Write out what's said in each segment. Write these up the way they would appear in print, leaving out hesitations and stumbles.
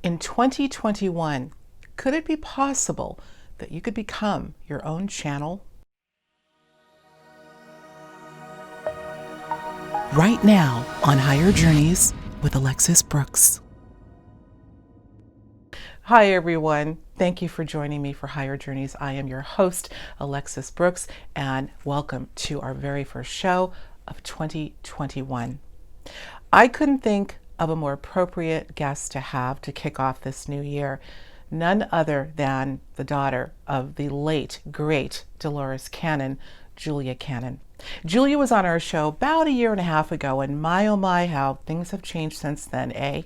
In 2021, could it be possible that you could become your own channel? Right now on Higher Journeys with Alexis Brooks. Hi, everyone. Thank you for joining me for Higher Journeys. I am your host, Alexis Brooks, and welcome to our very first show of 2021. I couldn't think of a more appropriate guest to have to kick off this new year. None other than the daughter of the late, great Dolores Cannon, Julia Cannon. Julia was on our show about a year and a half ago, and my oh my, how things have changed since then, eh?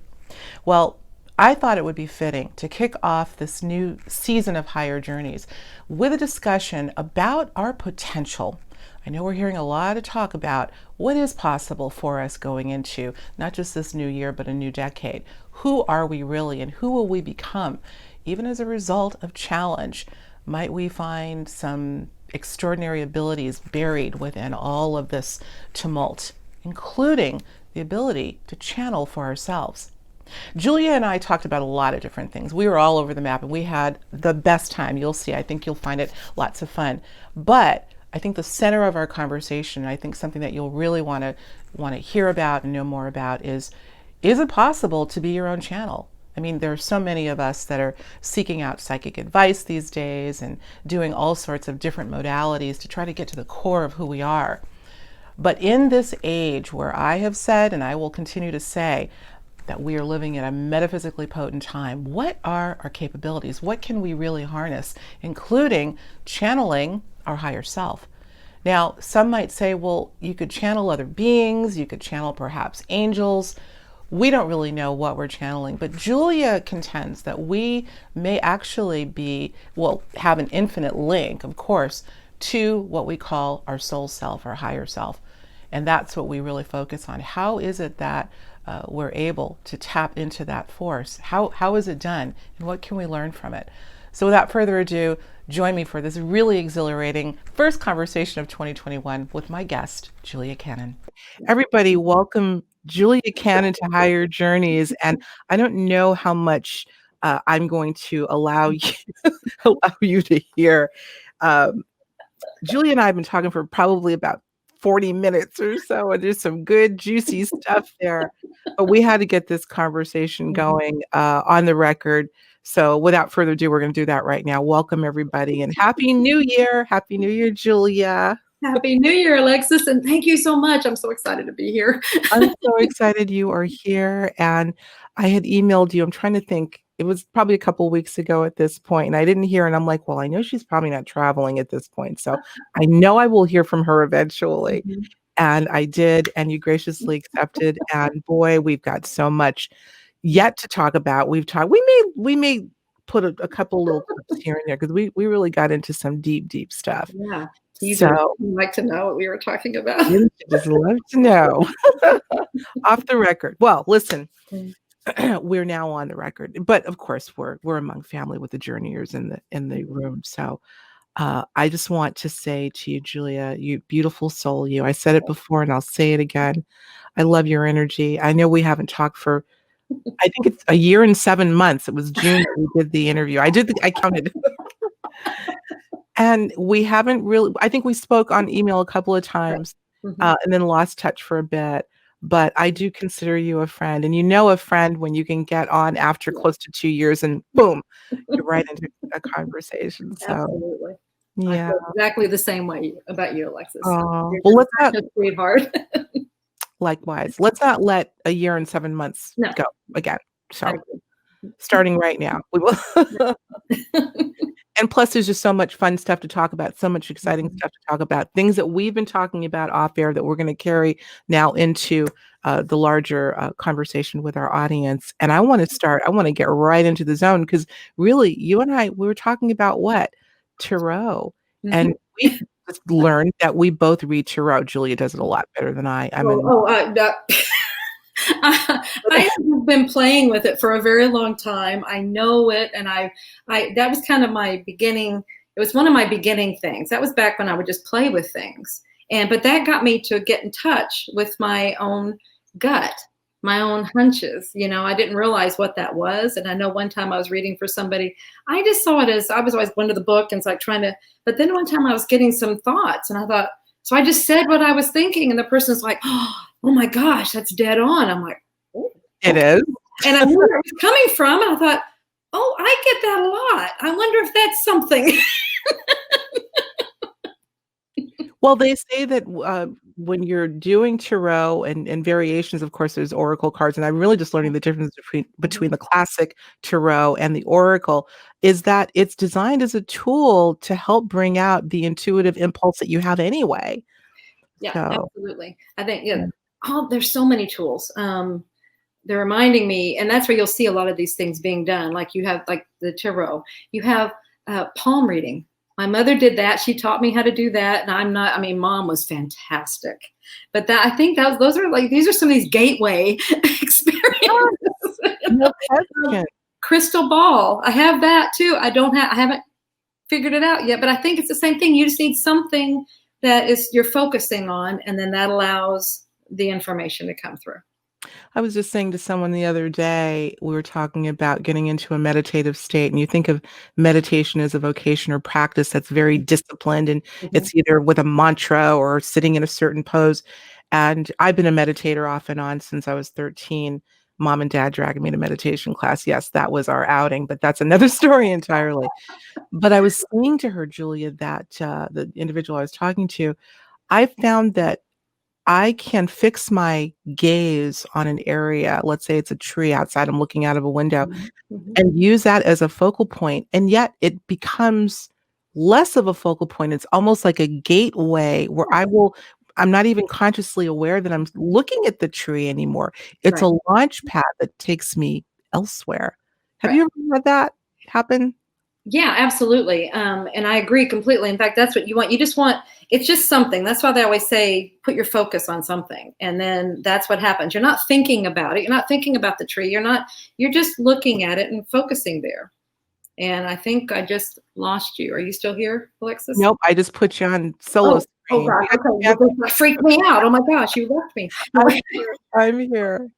Well, I thought it would be fitting to kick off this new season of Higher Journeys with a discussion about our potential. I know we're hearing a lot of talk about what is possible for us going into not just this new year, but a new decade. Who are we really, and who will we become? Even as a result of challenge, might we find some extraordinary abilities buried within all of this tumult, including the ability to channel for ourselves? Julia and I talked about a lot of different things. We were all over the map and we had the best time. You'll see. I think you'll find it lots of fun. But I think the center of our conversation, I think something that you'll really want to hear about and know more about is it possible to be your own channel? I mean, there are so many of us that are seeking out psychic advice these days and doing all sorts of different modalities to try to get to the core of who we are. But in this age where I have said, and I will continue to say, that we are living in a metaphysically potent time, what are our capabilities? What can we really harness, including channeling our higher self? Now, some might say, well, you could channel other beings, you could channel perhaps angels. We don't really know what we're channeling, but Julia contends that we may actually have an infinite link, of course, to what we call our soul self, our higher self. And that's what we really focus on. How is it that we're able to tap into that force? How is it done? And what can we learn from it? So without further ado, join me for this really exhilarating first conversation of 2021 with my guest, Julia Cannon. Everybody, welcome Julia Cannon to Higher Journeys. And I don't know how much I'm going to allow you to hear. Julia and I have been talking for probably about 40 minutes or so, and there's some good juicy stuff there. But we had to get this conversation going on the record. So without further ado, we're going to do that right now. Welcome, everybody, and Happy New Year. Happy New Year, Julia. Happy New Year, Alexis, and thank you so much. I'm so excited to be here. I'm so excited you are here, and I had emailed you. I'm trying to think. It was probably a couple of weeks ago at this point, and I didn't hear, and I'm like, well, I know she's probably not traveling at this point, so I know I will hear from her eventually. Mm-hmm. And I did, and you graciously accepted, and boy, we've got so much yet to talk about. We may put a couple little clips here and there, because we really got into some deep stuff. Yeah. So you'd like to know what we were talking about? Just love to know. Off the record. Well, listen, we're now on the record, but of course we're among family with the journeyers in the room. So I just want to say to you, Julia, you beautiful soul, you. I said it before and I'll say it again. I love your energy. I know we haven't talked for, I think it's a year and 7 months. It was June that we did the interview. I counted. And we haven't really, I think we spoke on email a couple of times and then lost touch for a bit. But I do consider you a friend. And you know a friend when you can get on after close to 2 years and boom, you're right into a conversation. So, absolutely. Yeah. I feel exactly the same way about you, Alexis. Oh, well, let's not, sweetheart. Likewise. Let's not let a year and 7 months go again. So starting right now, we will. And plus, there's just so much fun stuff to talk about, so much exciting stuff to talk about, things that we've been talking about off air that we're going to carry now into the larger conversation with our audience. And I want to get right into the zone, because really, you and I, we were talking about what? Tarot. And we just learned that we both read Tarot. Julia does it a lot better than I. I have been playing with it for a very long time. I know it, and I that was kind of my beginning. It was one of my beginning things. That was back when I would just play with things, but that got me to get in touch with my own gut my own hunches. I didn't realize what that was. And I know one time I was reading for somebody, I just saw it as, I was always going to the book and it's like trying to, but then one time I was getting some thoughts and I thought, so I just said what I was thinking and the person's like, oh my gosh, that's dead on. I'm like, oh. It is. And I knew where it was coming from. And I thought, oh, I get that a lot. I wonder if that's something. Well, they say that when you're doing tarot and variations, of course, there's oracle cards, and I'm really just learning the difference between the classic tarot and the oracle, is that it's designed as a tool to help bring out the intuitive impulse that you have anyway. Yeah, So, absolutely. I think, there's so many tools. They're reminding me, and that's where you'll see a lot of these things being done. Like you have like the tarot, you have palm reading. My mother did that. She taught me how to do that. And Mom was fantastic. But I think those are like, these are some of these gateway experiences. no question. Crystal ball. I have that too. I haven't figured it out yet, but I think it's the same thing. You just need something that you're focusing on, and then that allows the information to come through. I was just saying to someone the other day, we were talking about getting into a meditative state, and you think of meditation as a vocation or practice that's very disciplined, and it's either with a mantra or sitting in a certain pose. And I've been a meditator off and on since I was 13. Mom and dad dragging me to meditation class. Yes, that was our outing, but that's another story entirely. But I was saying to her, Julia, that the individual I was talking to, I found that I can fix my gaze on an area. Let's say it's a tree outside, I'm looking out of a window, and use that as a focal point. And yet it becomes less of a focal point. It's almost like a gateway where I'm not even consciously aware that I'm looking at the tree anymore. It's Right. a launch pad that takes me elsewhere. Have Right. you ever had that happen? Yeah, absolutely. And I agree completely. In fact, that's what you want. You just want, it's just something. That's why they always say, put your focus on something. And then that's what happens. You're not thinking about it. You're not thinking about the tree. You're just looking at it and focusing there. And I think I just lost you. Are you still here, Alexis? Nope, I just put you on solo Oh screen. gosh. Okay. That freaked me out. Oh my gosh, you left me. I'm here.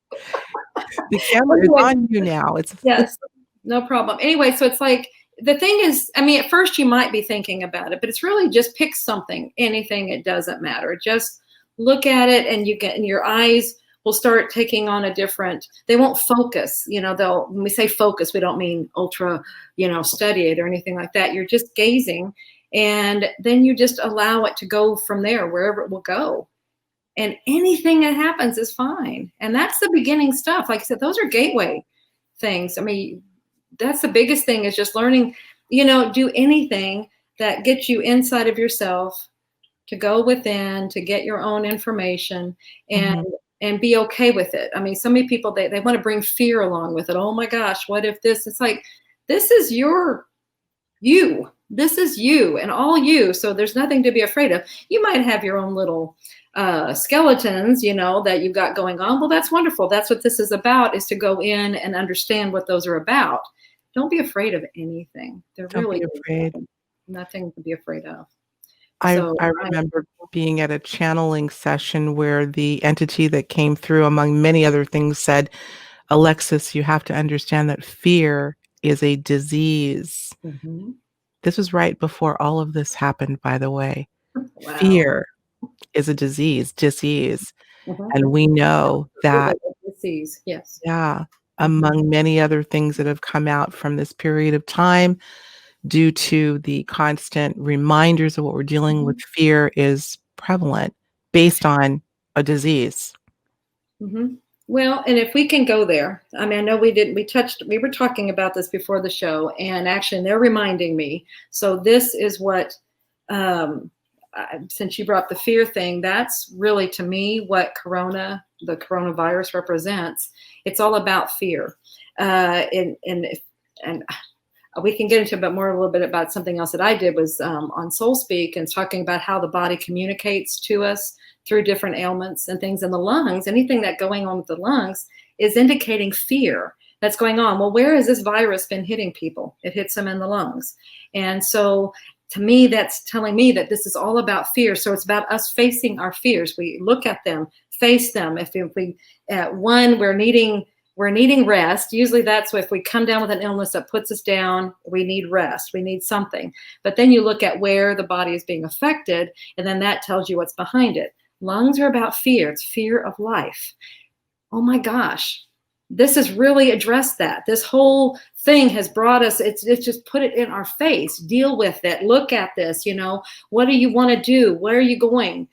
The camera is on you now. Yes, no problem. Anyway, so it's like, the thing is, at first you might be thinking about it, but it's really just pick something, anything, it doesn't matter. Just look at it and your eyes will start taking on a different, they won't focus, when we say focus, we don't mean ultra, study it or anything like that. You're just gazing, and then you just allow it to go from there, wherever it will go. And anything that happens is fine. And that's the beginning stuff. Like I said, those are gateway things. That's the biggest thing, is just learning, do anything that gets you inside of yourself, to go within, to get your own information and be okay with it. So many people, they want to bring fear along with it. Oh my gosh, what if this? It's like, this is you. This is you and all you. So there's nothing to be afraid of. You might have your own little skeletons, that you've got going on. Well, that's wonderful. That's what this is about, is to go in and understand what those are about. Don't be afraid of anything. Don't be afraid. Nothing to be afraid of. I remember being at a channeling session where the entity that came through, among many other things, said, Alexis, you have to understand that fear is a disease. This was right before all of this happened, by the way. Wow. Fear is a disease. And we know that, disease, yes. Yeah, among many other things that have come out from this period of time, due to the constant reminders of what we're dealing with, fear is prevalent based on a disease. Well, and if we can go there, I know we were talking about this before the show, and actually they're reminding me. So this is what, since you brought up the fear thing, that's really, to me, what the coronavirus represents. It's all about fear. And we can get into a little bit about something else that I did, was on Soul Speak, and talking about how the body communicates to us through different ailments and things in the lungs. Anything that's going on with the lungs is indicating fear that's going on. Well, where has this virus been hitting people? It hits them in the lungs. And so to me, that's telling me that this is all about fear. So it's about us facing our fears. We look at them, face them. If we one, we're needing rest. Usually that's if we come down with an illness that puts us down, we need rest, we need something. But then you look at where the body is being affected, and then that tells you what's behind it. Lungs are about fear. It's fear of life. Oh my gosh, this has really addressed that. This whole thing has brought us, it's just put it in our face. Deal with it. Look at this, what do you want to do? Where are you going?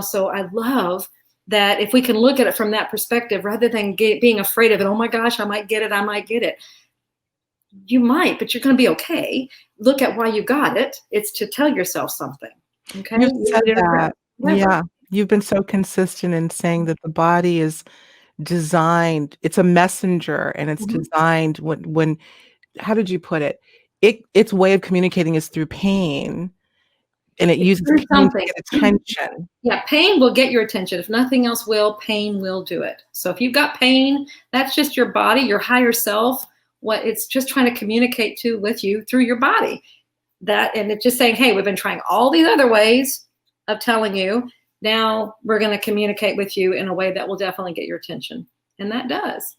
So I love that if we can look at it from that perspective, rather than being afraid of it. Oh my gosh, I might get it. You might, but you're going to be okay. Look at why you got it. It's to tell yourself something. Okay. You said that. Yeah. You've been so consistent in saying that the body is designed, it's a messenger, and it's designed when how did you put it? Its way of communicating is through pain, and it uses pain to get attention. Yeah, pain will get your attention. If nothing else will, pain will do it. So if you've got pain, that's just your body, your higher self, what it's just trying to communicate with you through your body. And it's just saying, hey, we've been trying all these other ways of telling you. Now we're going to communicate with you in a way that will definitely get your attention. And that does.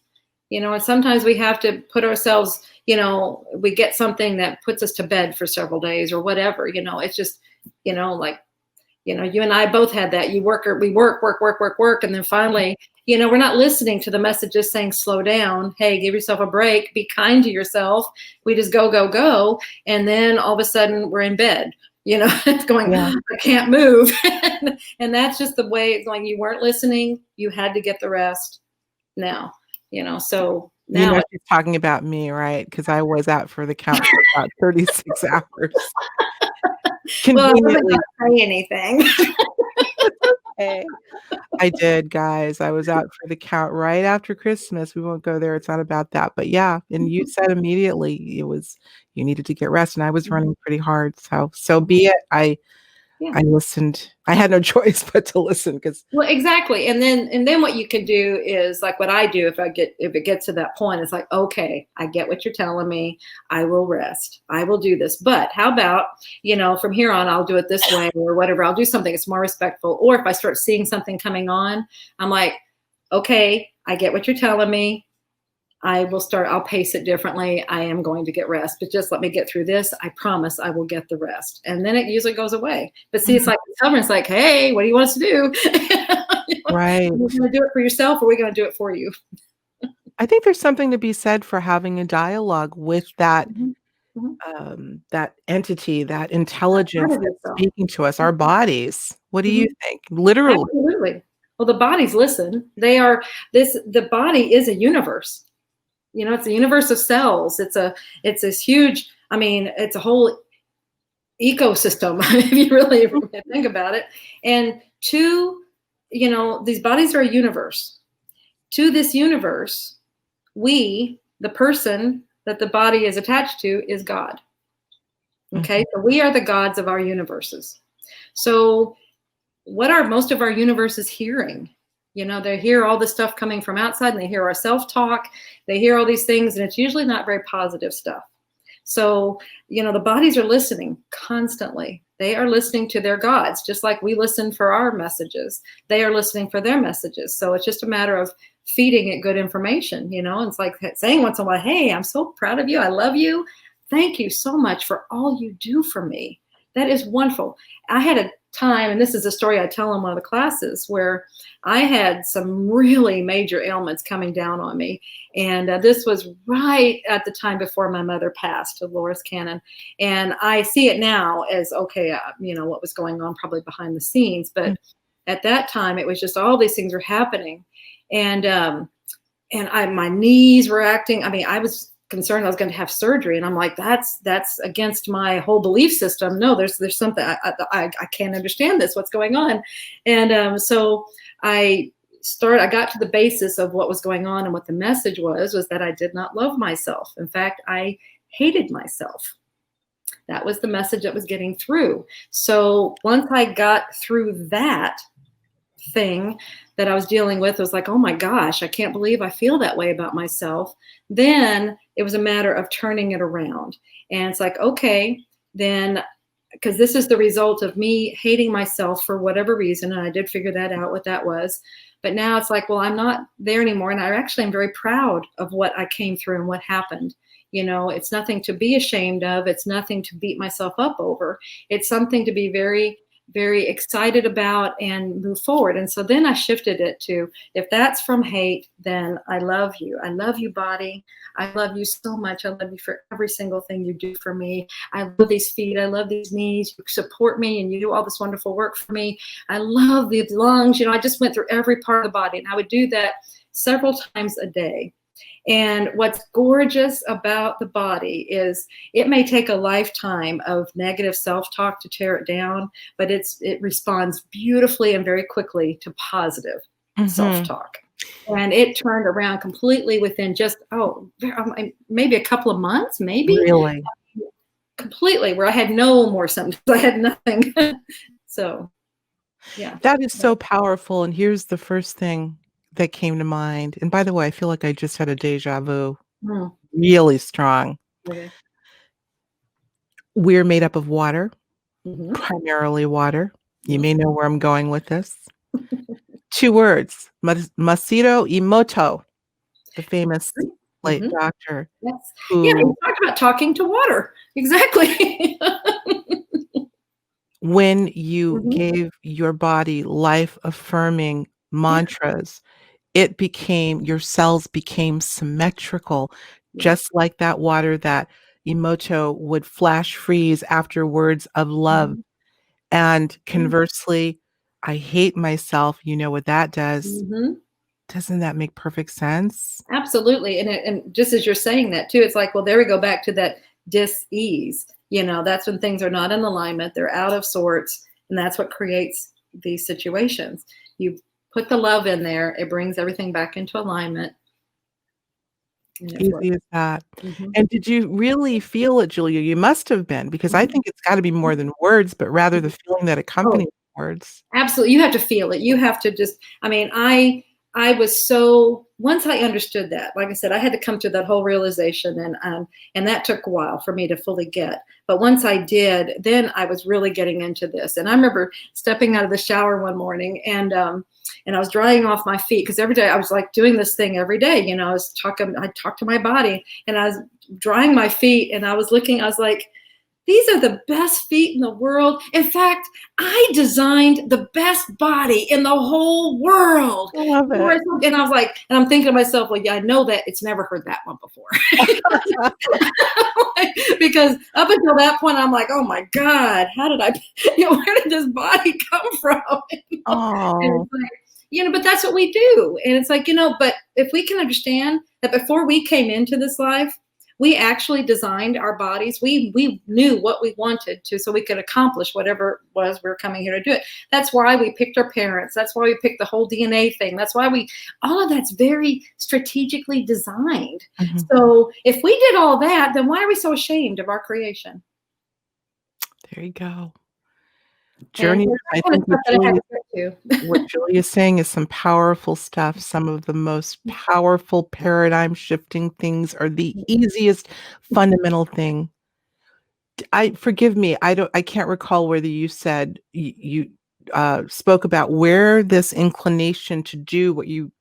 And sometimes we have to put ourselves, we get something that puts us to bed for several days or whatever. It's just, you and I both had that. We work. And then finally, we're not listening to the messages saying, slow down. Hey, give yourself a break. Be kind to yourself. We just go. And then all of a sudden we're in bed. It's going, I can't move. And that's just the way it's going. You weren't listening. You had to get the rest now, so now she's talking about me, right? Because I was out for the count for about 36 hours. Well, I wasn't going to say anything. Okay. I did, guys. I was out for the count right after Christmas. We won't go there. It's not about that. But yeah, and you said immediately you needed to get rest, and I was running pretty hard. So be it. I listened. I had no choice but to listen well, exactly. And then what you can do is like what I do if it gets to that point, it's like, okay, I get what you're telling me. I will rest. I will do this. But how about, from here on, I'll do it this way or whatever. I'll do something that's more respectful. Or if I start seeing something coming on, I'm like, okay, I get what you're telling me. I'll pace it differently. I am going to get rest, but just let me get through this. I promise I will get the rest. And then it usually goes away. But see, it's like someone's like, hey, what do you want us to do? Right. Are you going to do it for yourself or are we going to do it for you? I think there's something to be said for having a dialogue with that that entity, that intelligence that's speaking to us, our bodies. What do you think? Literally. Absolutely. Well, the bodies listen. The body is a universe. It's a universe of cells. It's this huge, it's a whole ecosystem, if you really think about it. And these bodies are a universe. To this universe, the person that the body is attached to is God. Okay, so we are the gods of our universes. So what are most of our universes hearing? They hear all this stuff coming from outside, and they hear our self-talk. They hear all these things, and it's usually not very positive stuff. So, the bodies are listening constantly. They are listening to their gods, just like we listen for our messages. They are listening for their messages. So it's just a matter of feeding it good information, and it's like saying once in a while, hey, I'm so proud of you. I love you. Thank you so much for all you do for me. That is wonderful. I had a time, and this is a story I tell in one of the classes, where I had some really major ailments coming down on me. And this was right at the time before my mother passed, Dolores Cannon. And I see it now as, okay, what was going on probably behind the scenes. But at that time, it was just all these things were happening. And my knees were acting. I was concerned I was going to have surgery, and I'm like, that's against my whole belief system. No, there's something I can't understand this. What's going on? And so I got to the basis of what was going on, and what the message was that I did not love myself. In fact, I hated myself. That was the message that was getting through. So once I got through that thing that I was dealing with, it was like, oh my gosh, I can't believe I feel that way about myself. Then it was a matter of turning it around. And it's like, okay, then, because this is the result of me hating myself for whatever reason, and I did figure that out, what that was. But now it's like, well, I'm not there anymore. And I actually am very proud of what I came through and what happened. It's nothing to be ashamed of. It's nothing to beat myself up over. It's something to be very, very excited about and move forward. And so then I shifted it to, if that's from hate, then I love you. I love you, body. I love you so much. I love you for every single thing you do for me. I love these feet. I love these knees. You support me and you do all this wonderful work for me. I love the lungs. I just went through every part of the body, and I would do that several times a day. And what's gorgeous about the body is it may take a lifetime of negative self-talk to tear it down, but it responds beautifully and very quickly to positive self-talk. And it turned around completely within just, maybe a couple of months, maybe. Really? Completely, where I had no more symptoms. I had nothing. So, yeah. That is so powerful. And here's the first thing that came to mind. And by the way, I feel like I just had a deja vu. Really strong. Okay. We're made up of water, primarily water. You may know where I'm going with this. 2 words, Masaru Emoto, the famous late doctor. Yes. Who, yeah, we talked about talking to water. Exactly. when you gave your body life-affirming mantras, your cells became symmetrical, just like that water that Emoto would flash freeze after words of love. And conversely, I hate myself. You know what that does. Doesn't that make perfect sense? Absolutely. And just as you're saying that too, it's like, well, there we go back to that dis-ease. That's when things are not in alignment. They're out of sorts. And that's what creates these situations. You put the love in there, it brings everything back into alignment. Easy as that. And did you really feel it, Julia? You must have been, because I think it's got to be more than words, but rather the feeling that accompanies words. Absolutely. You have to feel it. You have to just, I was so, once I understood that, like I said, I had to come to that whole realization, and that took a while for me to fully get. But once I did, then I was really getting into this. And I remember stepping out of the shower one morning, and I was drying off my feet, because every day I was like doing this thing every day. I talked to my body, and I was drying my feet, and I was like, these are the best feet in the world. In fact, I designed the best body in the whole world. I love it. And I was like, and I'm thinking to myself, well, yeah, I know that it's never heard that one before. Because up until that point, I'm like, oh my God, how did where did this body come from? Oh. But that's what we do. And it's like, but if we can understand that before we came into this life, we actually designed our bodies. We knew what we wanted to, so we could accomplish whatever it was we were coming here to do it. That's why we picked our parents. That's why we picked the whole DNA thing. That's why all of that's very strategically designed. So if we did all that, then why are we so ashamed of our creation? There you go. Journey. I think what Julia's saying is some powerful stuff. Some of the most powerful paradigm shifting things are the easiest fundamental thing. Forgive me. I can't recall whether you said you spoke about where this inclination to do what you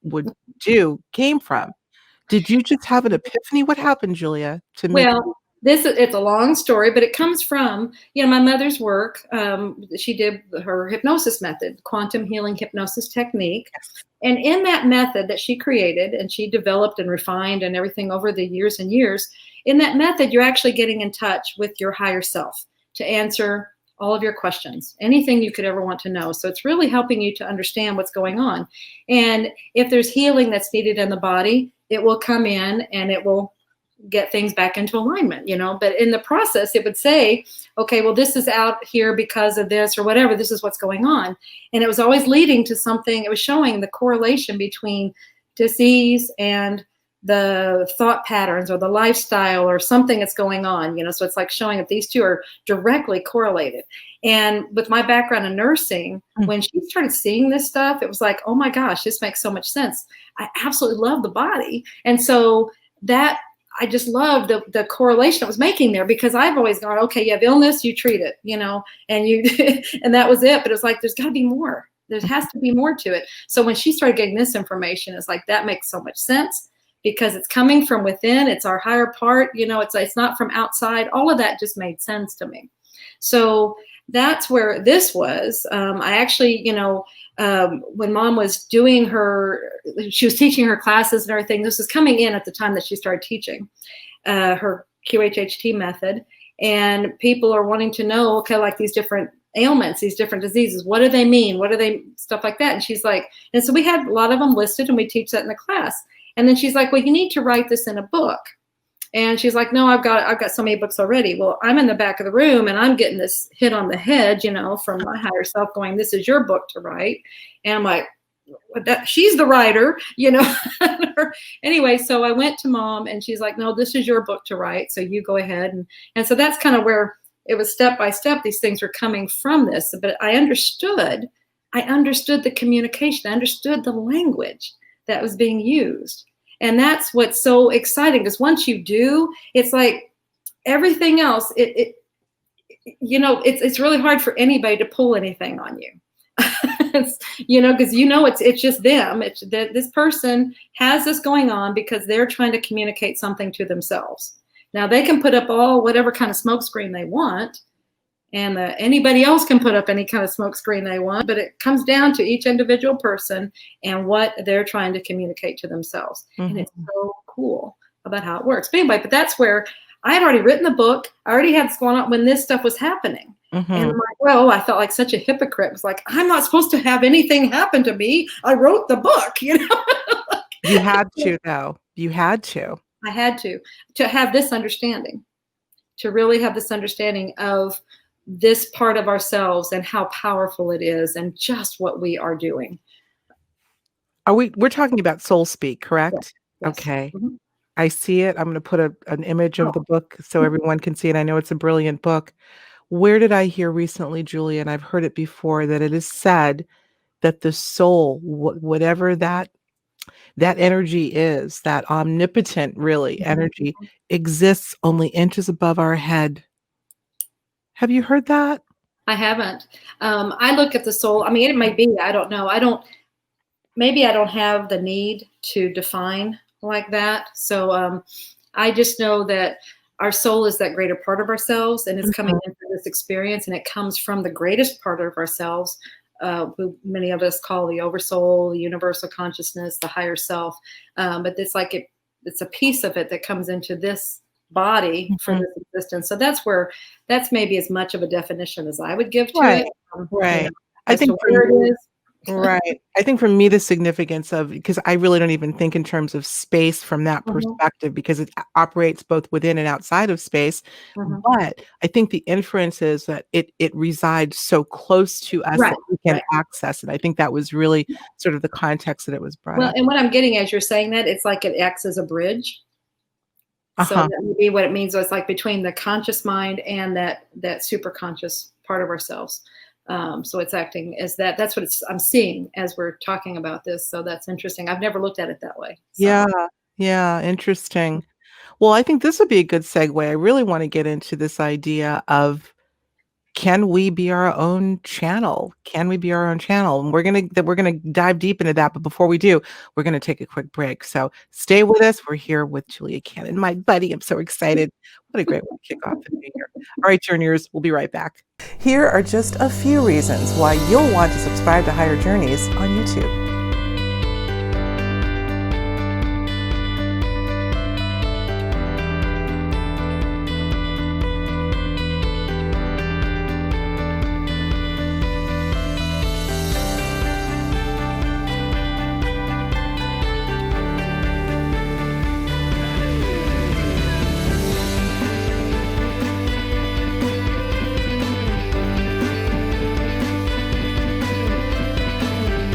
would do came from. Did you just have an epiphany? What happened, Julia? It's a long story, but it comes from, my mother's work. She did her hypnosis method, quantum healing hypnosis technique. And in that method that she created and she developed and refined and everything over the years and years, in that method, you're actually getting in touch with your higher self to answer all of your questions, anything you could ever want to know. So it's really helping you to understand what's going on. And if there's healing that's needed in the body, it will come in and it will get things back into alignment, but in the process, it would say, okay, well, this is out here because of this or whatever, this is what's going on. And it was always leading to something. It was showing the correlation between disease and the thought patterns or the lifestyle or something that's going on, so it's like showing that these two are directly correlated. And with my background in nursing, when she started seeing this stuff, it was like, oh my gosh, this makes so much sense. I absolutely love the body. And so that I just loved the correlation it was making there, because I've always gone, okay, you have illness, you treat it, and and that was it. But it was like, there's got to be more. there has to be more to it. So when she started getting this information, it's like, that makes so much sense because it's coming from within. It's our higher part, it's not from outside. All of that just made sense to me. So that's where this was. I actually, when Mom was she was teaching her classes and everything, this was coming in at the time that she started teaching her QHHT method. And people are wanting to know, okay, like these different ailments, these different diseases, what do they mean? What do they, stuff like that. And she's like, and so we had a lot of them listed and we teach that in the class. And then she's like, well, you need to write this in a book. And she's like, no, I've got so many books already. Well, I'm in the back of the room and I'm getting this hit on the head, from my higher self going, this is your book to write. And I'm like, she's the writer, Anyway, so I went to Mom and she's like, no, this is your book to write. So you go ahead. And so that's kind of where it was step by step. These things were coming from this, but I understood the communication. I understood the language that was being used. And that's what's so exciting, because once you do, it's like everything else, it's really hard for anybody to pull anything on you. Because it's just them. It's that this person has this going on because they're trying to communicate something to themselves. Now they can put up whatever kind of smoke screen they want, and anybody else can put up any kind of smoke screen they want, but it comes down to each individual person and what they're trying to communicate to themselves. Mm-hmm. And it's so cool about how it works. But anyway, but that's where I had already written the book. I already had this going on when this stuff was happening. Mm-hmm. And I'm like, well, I felt like such a hypocrite. It was like, I'm not supposed to have anything happen to me. I wrote the book, You had to, though. You had to. I had to have this understanding, to really have this understanding of this part of ourselves and how powerful it is and just what we are doing. We're talking about soul speak, correct? Yes. Okay. Mm-hmm. I see it. I'm going to put an image of the book so everyone can see it. I know it's a brilliant book. Where did I hear recently, Julia, and I've heard it before, that it is said that the soul, whatever that energy is, that omnipotent really energy, exists only inches above our head. Have you heard that? I haven't. I look at the soul. I mean, it may be, I don't know. Maybe I don't have the need to define like that. So I just know that our soul is that greater part of ourselves, and it's coming into this experience, and it comes from the greatest part of ourselves, who many of us call the oversoul, the universal consciousness, the higher self. But it's like it's a piece of it that comes into this body for this existence. So that's maybe as much of a definition as I would give to it. Right. I think where it is. Right. I think for me, the significance of, because I really don't even think in terms of space from that perspective, because it operates both within and outside of space. But I think the inference is that it resides so close to us that we can access it. I think that was really sort of the context that it was brought up. And what I'm getting as you're saying that, it's like it acts as a bridge. So that would be what it means. So it's like between the conscious mind and that super conscious part of ourselves. So it's acting as that. That's what I'm seeing as we're talking about this. So that's interesting. I've never looked at it that way. So. Yeah, interesting. Well, I think this would be a good segue. I really want to get into this idea of, can we be our own channel? Can we be our own channel? And we're gonna dive deep into that. But before we do, we're gonna take a quick break. So stay with us. We're here with Julia Cannon, my buddy. I'm so excited. What a great way to kick off the new year. All right, journeyers, we'll be right back. Here are just a few reasons why you'll want to subscribe to Higher Journeys on YouTube.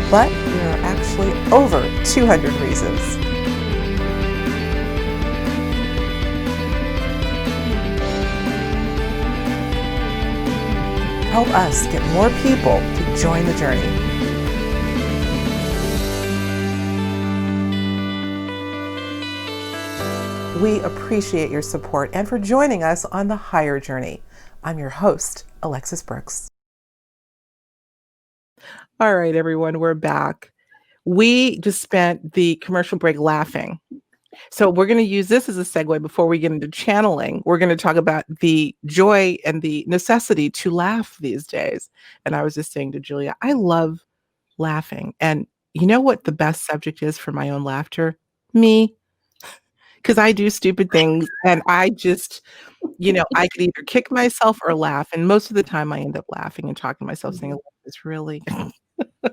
But there are actually over 200 reasons. Help us get more people to join the journey. We appreciate your support and for joining us on the Higher Journey. I'm your host, Alexis Brooks. All right, everyone, we're back. We just spent the commercial break laughing. So we're going to use this as a segue before we get into channeling. We're going to talk about the joy and the necessity to laugh these days. And I was just saying to Julia, I love laughing. And you know what the best subject is for my own laughter? Me. Because I do stupid things and I just, I could either kick myself or laugh. And most of the time I end up laughing and talking to myself saying, "Oh, it's really, you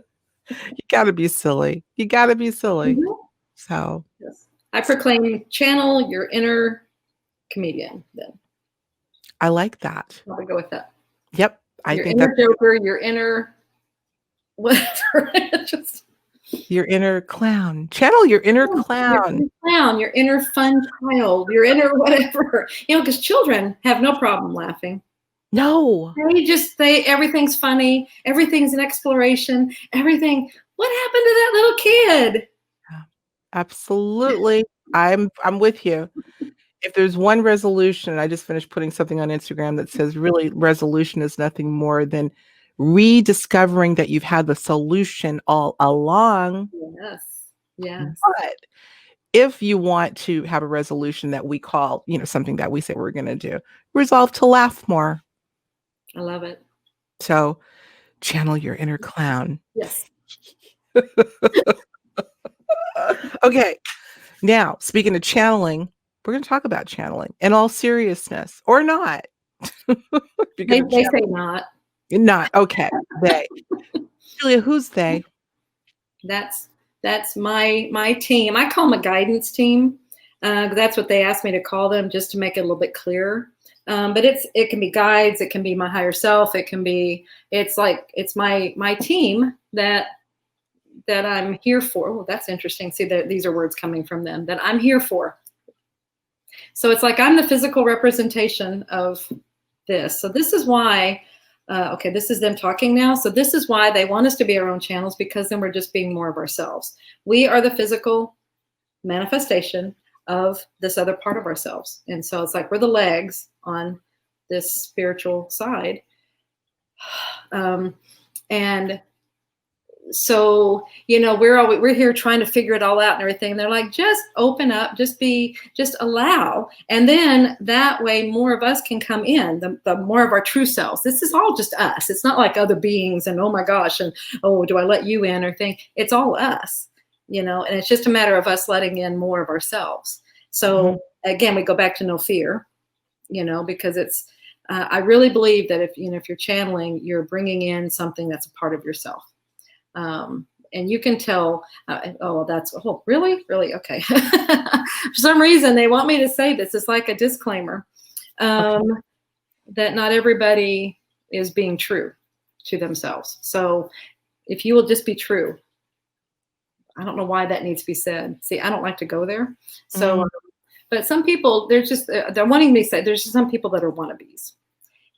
got to be silly. You got to be silly." Mhm. So Yes. I proclaim channel your inner comedian then. I like that. I'll go with that. Yep. I Your think that inner joker, your inner whatever. Just your inner clown. Channel your inner clown. your inner clown, your inner fun child, your inner whatever. Because children have no problem laughing. No. Everything's funny, everything's an exploration, everything. What happened to that little kid? Absolutely. I'm with you. If there's one resolution, I just finished putting something on Instagram that says really resolution is nothing more than rediscovering that you've had the solution all along. Yes. Yes. But if you want to have a resolution that we call, something that we say we're going to do, resolve to laugh more. I love it. So channel your inner clown. Yes. Okay. Now, speaking of channeling, we're going to talk about channeling in all seriousness or not. They say not. Not. Okay. They. Julia, who's they? That's my team. I call them a guidance team. That's what they asked me to call them, just to make it a little bit clearer. But it can be guides, it can be my higher self, it's my team that I'm here for. Well, that's interesting. See, that these are words coming from them that I'm here for. So it's like I'm the physical representation of this. So this is why. Okay, this is them talking now. So this is why they want us to be our own channels, because then we're just being more of ourselves. We are the physical manifestation of this other part of ourselves. And so it's like we're the legs on this spiritual side. And so, we're here trying to figure it all out and everything. And they're like, just open up, just allow. And then that way more of us can come in, the more of our true selves. This is all just us. It's not like other beings and, oh my gosh, and, oh, do I let you in or think? It's all us, and it's just a matter of us letting in more of ourselves. So again, we go back to no fear, because it's, I really believe that if you're channeling, you're bringing in something that's a part of yourself. And you can tell, really? Okay. For some reason, they want me to say this. It's like a disclaimer that not everybody is being true to themselves. So if you will just be true, I don't know why that needs to be said. See, I don't like to go there. So, but some people, they're wanting me to say, there's just some people that are wannabes.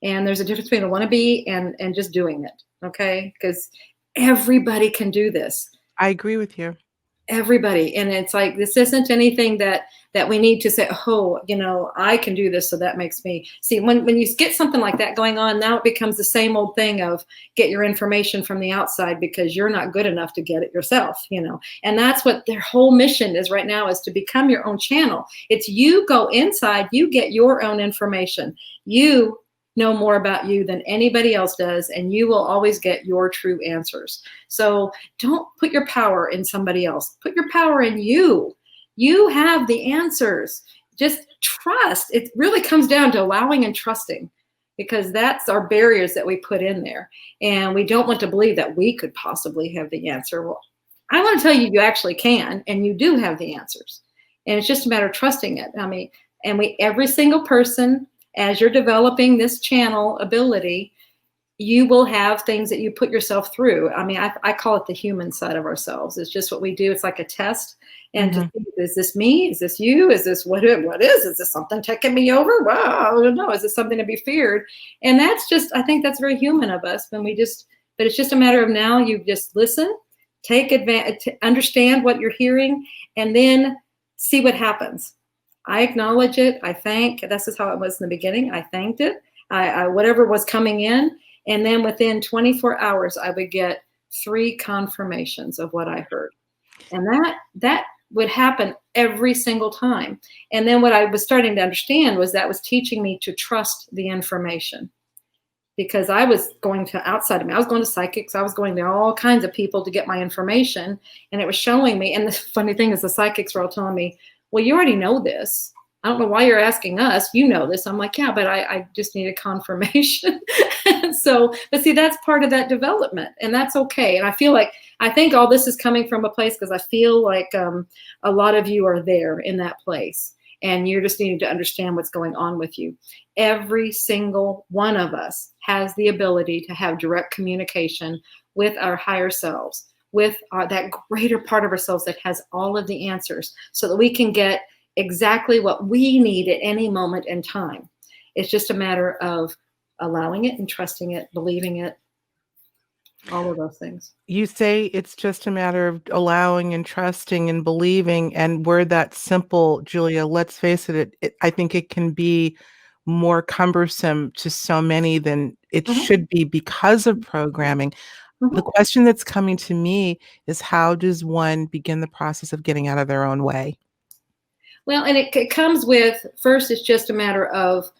And there's a difference between a wannabe and just doing it. Okay. Because everybody can do this. I agree with you. Everybody. And it's like, this isn't anything that we need to say, oh, I can do this, so that makes me. See, when you get something like that going on, now it becomes the same old thing of get your information from the outside because you're not good enough to get it yourself, And that's what their whole mission is right now, is to become your own channel. It's you go inside, you get your own information. You know more about you than anybody else does, and you will always get your true answers. So don't put your power in somebody else. Put your power in you. You have the answers. Just trust. It really comes down to allowing and trusting, because that's our barriers that we put in there. And we don't want to believe that we could possibly have the answer. Well, I want to tell you, you actually can, and you do have the answers. And it's just a matter of trusting it. I mean, every single person, as you're developing this channel ability, you will have things that you put yourself through. I mean, I call it the human side of ourselves. It's just what we do. It's like a test. And to see, is this me? Is this you? Is this what is? Is this something taking me over? Wow, I don't know. Is this something to be feared? And that's just, I think that's very human of us. But it's just a matter of now you just listen, take advantage, understand what you're hearing, and then see what happens. I acknowledge it. I thank. This is how it was in the beginning. I thanked it. I whatever was coming in, and then within 24 hours, I would get 3 confirmations of what I heard. And that would happen every single time. And then what I was starting to understand was that was teaching me to trust the information, because I was going to outside of me. I was going to psychics. I was going to all kinds of people to get my information. And it was showing me. And the funny thing is the psychics were all telling me, well, you already know this. I don't know why you're asking us. You know this. I'm like, yeah, but I just need a confirmation. So, but see, that's part of that development, and that's okay. And I think all this is coming from a place because I feel like a lot of you are there in that place, and you're just needing to understand what's going on with you. Every single one of us has the ability to have direct communication with our higher selves, with that greater part of ourselves that has all of the answers, so that we can get exactly what we need at any moment in time. It's just a matter of allowing it and trusting it, believing it, all of those things. You say it's just a matter of allowing and trusting and believing, and we're that simple, Julia. Let's face it, I think it can be more cumbersome to so many than it should be because of programming. The question that's coming to me is, how does one begin the process of getting out of their own way? Well, and it comes with, first, it's just a matter of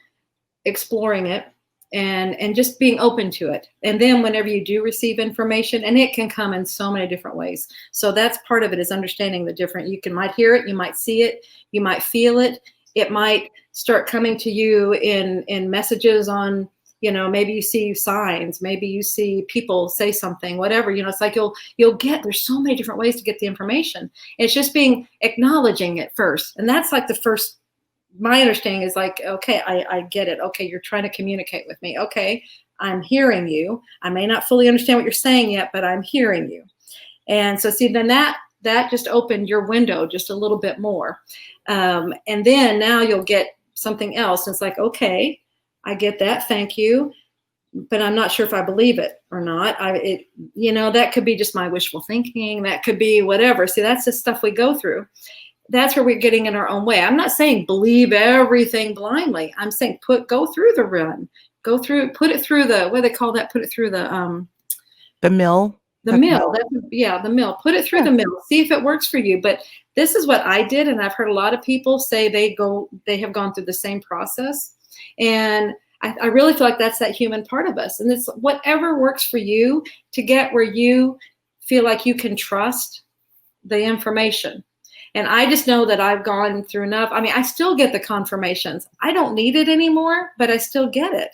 exploring it and just being open to it. And then whenever you do receive information, and it can come in so many different ways. So that's part of it, is understanding the different, you might hear it, you might see it, you might feel it. It might start coming to you in messages on, maybe you see signs, maybe you see people say something, whatever, it's like there's so many different ways to get the information. It's just acknowledging it first. And that's like the first, my understanding is like, okay, I get it. Okay, you're trying to communicate with me. Okay, I'm hearing you. I may not fully understand what you're saying yet, but I'm hearing you. And so see, then that just opened your window just a little bit more. And then now you'll get something else. And it's like, okay, I get that. Thank you. But I'm not sure if I believe it or not. That could be just my wishful thinking. That could be whatever. See, that's the stuff we go through. That's where we're getting in our own way. I'm not saying believe everything blindly. I'm saying go through the run, put it through the, what do they call that? Put it through the mill. The mill. The mill. Put it through the mill. See if it works for you. But this is what I did, and I've heard a lot of people say they have gone through the same process. And I really feel like that's that human part of us. And it's whatever works for you to get where you feel like you can trust the information. And I just know that I've gone through enough. I mean, I still get the confirmations. I don't need it anymore, but I still get it.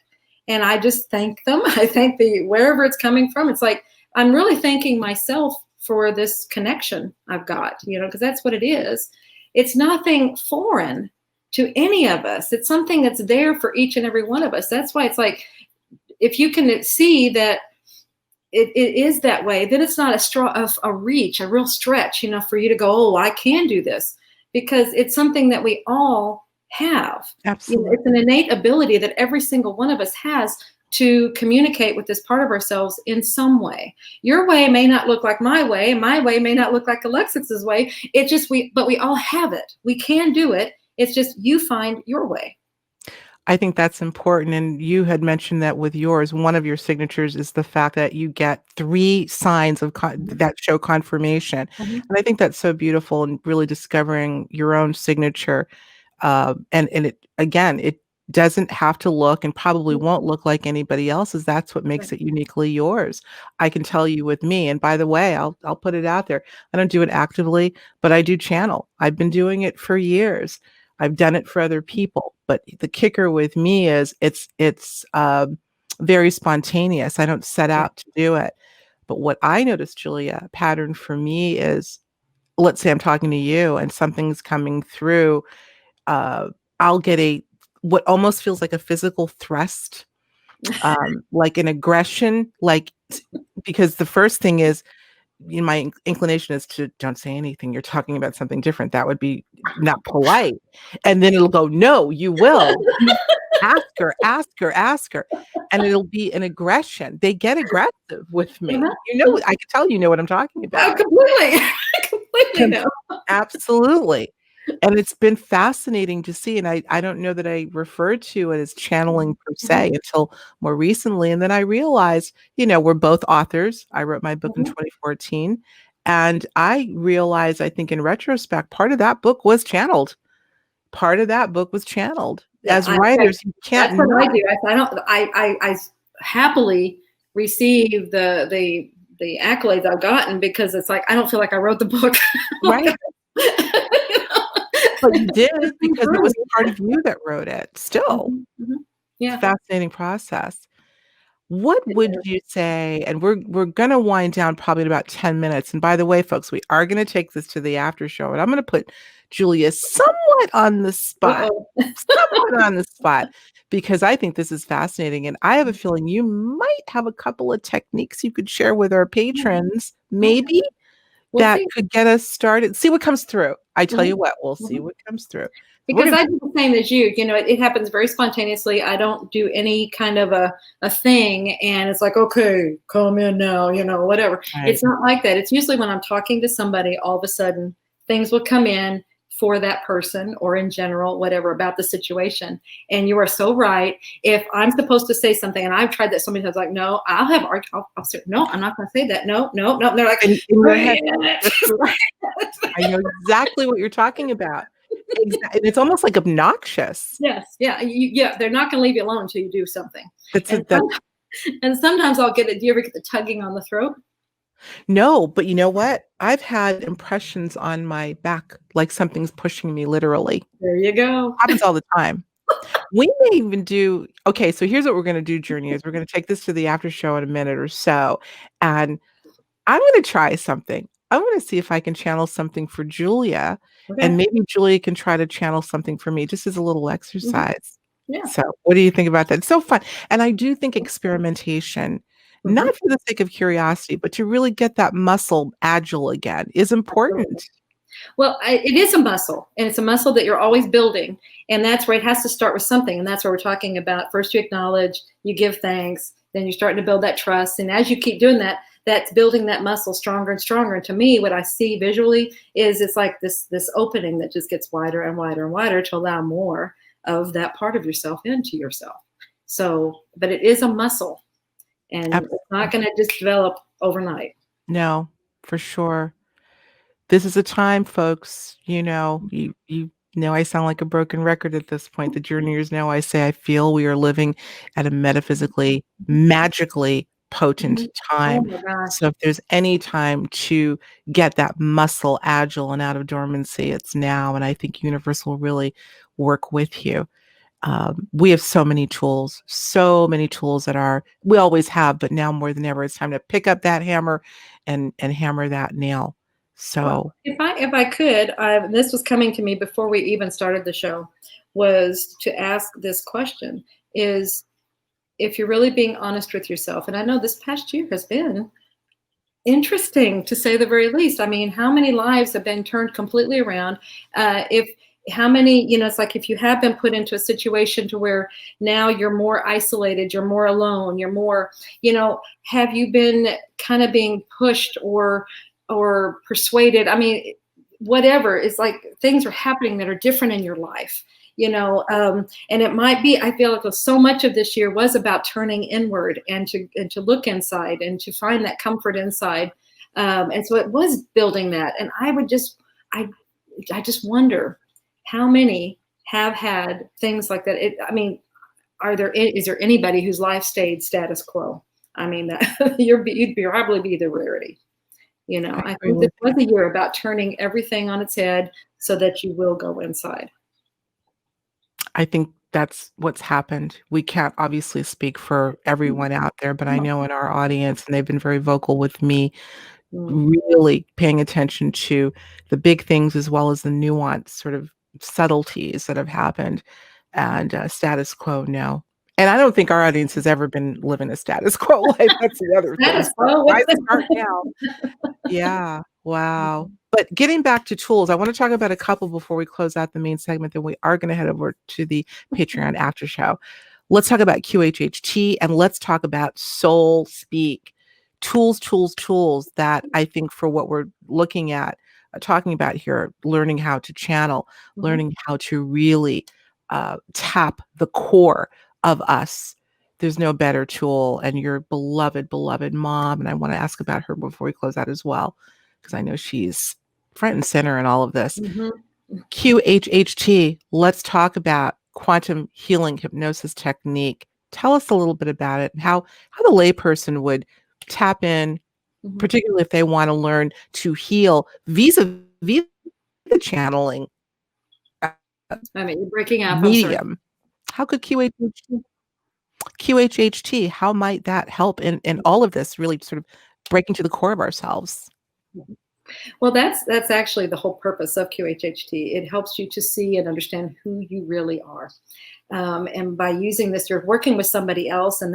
And I just thank them. I thank wherever it's coming from. It's like, I'm really thanking myself for this connection I've got, because that's what it is. It's nothing foreign to any of us. It's something that's there for each and every one of us. That's why it's like, if you can see that it is that way, then it's not a real stretch, for you to go, oh, I can do this, because it's something that we all have. Absolutely. It's an innate ability that every single one of us has to communicate with this part of ourselves in some way. Your way may not look like my way. My way may not look like Alexis's way. But we all have it. We can do it. It's just you find your way. I think that's important. And you had mentioned that with yours, one of your signatures is the fact that you get 3 signs of that show confirmation. And I think that's so beautiful, and really discovering your own signature. And it doesn't have to look, and probably won't look like anybody else's. That's what makes it uniquely yours. I can tell you with me, and by the way, I'll put it out there. I don't do it actively, but I do channel. I've been doing it for years. I've done it for other people, but the kicker with me is it's very spontaneous. I don't set out to do it. But what I noticed, Julia, pattern for me is, let's say I'm talking to you and something's coming through. I'll get what almost feels like a physical thrust, like an aggression, because the first thing is, my inclination is to don't say anything. You're talking about something different. That would be not polite. And then it'll go, no, you will. Ask her. And it'll be an aggression. They get aggressive with me. I can tell you know what I'm talking about. Completely know. Absolutely. And it's been fascinating to see, and I don't know that I referred to it as channeling per Mhm, se until more recently, and then I realized, we're both authors. I wrote my book in mhm. 2014, and I realized, I think in retrospect, part of that book was channeled. Part of that book was channeled. Yeah, As writers, you that's can't what I not. do. I don't. I happily receive the accolades I've gotten because it's like I don't feel like I wrote the book. Like, Right, you know, but you did it's come because it was through. part of you that wrote it. Still, Mhm, mhm. it's a Yeah. fascinating process. What would you say, and we're gonna wind down probably in about 10 minutes. And by the way, folks, we are gonna take this to the after show, and I'm gonna put Julia somewhat on the spot. Uh-oh. Somewhat on the spot, because I think this is fascinating. And I have a feeling you might have a couple of techniques you could share with our patrons, Okay. maybe, We'll that see. could get us started. See what comes through. I tell you Mhm, what, we'll see mhm. what comes through. So we're Because gonna I do the same as you. It happens very spontaneously. I don't do any kind of a thing, and it's like, okay, come in now, whatever. right. It's not like that. It's usually when I'm talking to somebody, all of a sudden things will come in for that person or in general, whatever about the situation. And you are so right. If I'm supposed to say something, and I've tried that so many times, like, no, I'll say, no, I'm not going to say that. No, no, no. And they're like, And in your bring head, that's right. I know exactly what you're talking about. And it's almost like obnoxious. Yes, yeah, yeah. They're not going to leave you alone until you do something. That's And it. That and sometimes I'll get it. Do you ever get the tugging on the throat? No, but you know what? I've had impressions on my back, like something's pushing me literally. There you go. Happens all the time. We may even do okay, so here's what we're gonna do, Journey, is we're gonna take this to the after show in a minute or so, and I'm gonna try something. I wanna see if I can channel something for Julia, and Okay. maybe Julia can try to channel something for me just as a little Hmm. exercise. Yeah. So, what do you think about that? It's so fun, and I do think experimentation, Hmm. not for the sake of curiosity, but to really get that muscle agile again is important. Absolutely. Well, it is a muscle, and it's a muscle that you're always building, and that's where it has to start with something, and that's what we're talking about. First, you acknowledge, you give thanks, then you're starting to build that trust, and as you keep doing that, that's building that muscle stronger and stronger. And to me, what I see visually is it's like this opening that just gets wider and wider and wider to allow more of that part of yourself into yourself. So, but it is a muscle, and it's not Absolutely. going to just develop overnight. No, for sure. This is a time, folks, you know I sound like a broken record at this point. The journeyers know I say I feel we are living at a metaphysically, magically potent Mhm. Oh time. my gosh. So if there's any time to get that muscle agile and out of dormancy, it's now. And I think universe will really work with you. We have so many tools that we always have, but now more than ever, it's time to pick up that hammer and hammer that nail. Well, So if I could, this was coming to me before we even started the show, was to ask this question: is if you're really being honest with yourself, and I know this past year has been interesting to say the very least. I mean, how many lives have been turned completely around? If how many, it's like if you have been put into a situation to where now you're more isolated, you're more alone, you're more, have you been kind of being pushed or persuaded? I mean, whatever. It's like things are happening that are different in your life. And it might be, I feel like so much of this year was about turning inward and to look inside and to find that comfort inside. And so it was building that. And I I just wonder how many have had things like that. I mean, is there anybody whose life stayed status quo? I mean, that you'd probably be the rarity. I I agree think this with was you. a year about turning everything on its head so that you will go inside. I think that's what's happened. We can't obviously speak for everyone out there, but I No. know in our audience, and they've been very vocal with me, Mm. really paying attention to the big things as well as the nuance sort of subtleties that have happened, and status quo, no. And I don't think our audience has ever been living a status quo life. That's the other thing. Status So quo, why what's start now? that? Yeah, wow. But getting back to tools, I want to talk about a couple before we close out the main segment. Then we are going to head over to the Patreon after show. Let's talk about QHHT, and let's talk about soul speak. Tools that I think for what we're looking at talking about here, learning how to channel, learning how to really tap the core of us. There's no better tool. And your beloved, beloved mom, and I want to ask about her before we close out as well, because I know she's front and center in all of this. QHHT, let's talk about quantum healing hypnosis technique. Tell us a little bit about it and how the layperson would tap in, particularly if they want to learn to heal vis-a-vis the channeling I mean, you're breaking up. medium. How could QHHT, how might that help in all of this, really sort of breaking to the core of ourselves? Well, that's actually the whole purpose of QHHT. It helps you to see and understand who you really are. And by using this, you're working with somebody else, and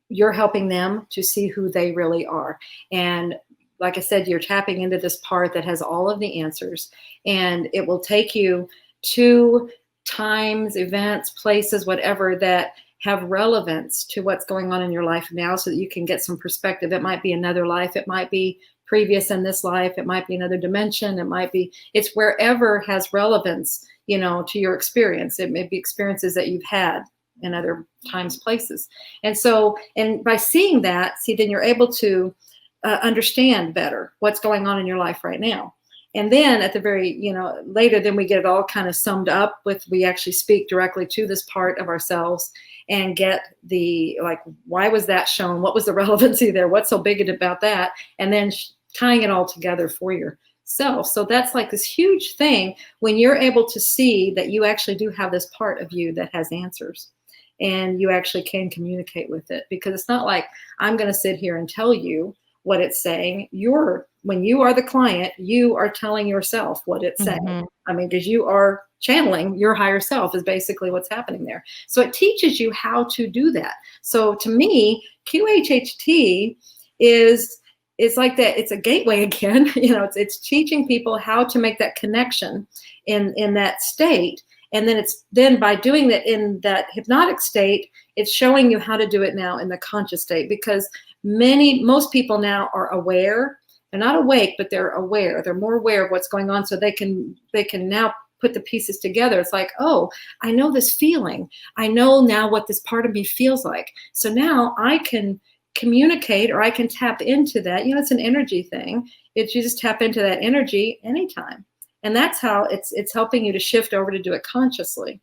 you're helping them to see who they really are. And like I said, you're tapping into this part that has all of the answers, and it will take you to times, events, places, whatever, that have relevance to what's going on in your life now, so that you can get some perspective. It might be another life. It might be previous in this life. It might be another dimension. It's wherever has relevance, to your experience. It may be experiences that you've had in other times, places. And so, and by seeing that, then you're able to understand better what's going on in your life right now. And then at the very, later, then we get it all kind of summed up we actually speak directly to this part of ourselves and get why was that shown? What was the relevancy there? What's so big about that? And then tying it all together for yourself. So that's like this huge thing when you're able to see that you actually do have this part of you that has answers, and you actually can communicate with it, because it's not like I'm going to sit here and tell you what it's saying. When you are the client, you are telling yourself what it's saying. I mean, because you are channeling your higher self is basically what's happening there. So it teaches you how to do that. So to me, QHHT it's like that. It's a gateway again. It's teaching people how to make that connection in that state. And then by doing that in that hypnotic state, it's showing you how to do it now in the conscious state, because most people now are aware. They're not awake, but they're aware. They're more aware of what's going on, so they can now put the pieces together. It's like, oh, I know this feeling. I know now what this part of me feels like. So now I can communicate, or I can tap into that. It's an energy thing. You just tap into that energy anytime. And that's how it's helping you to shift over to do it consciously.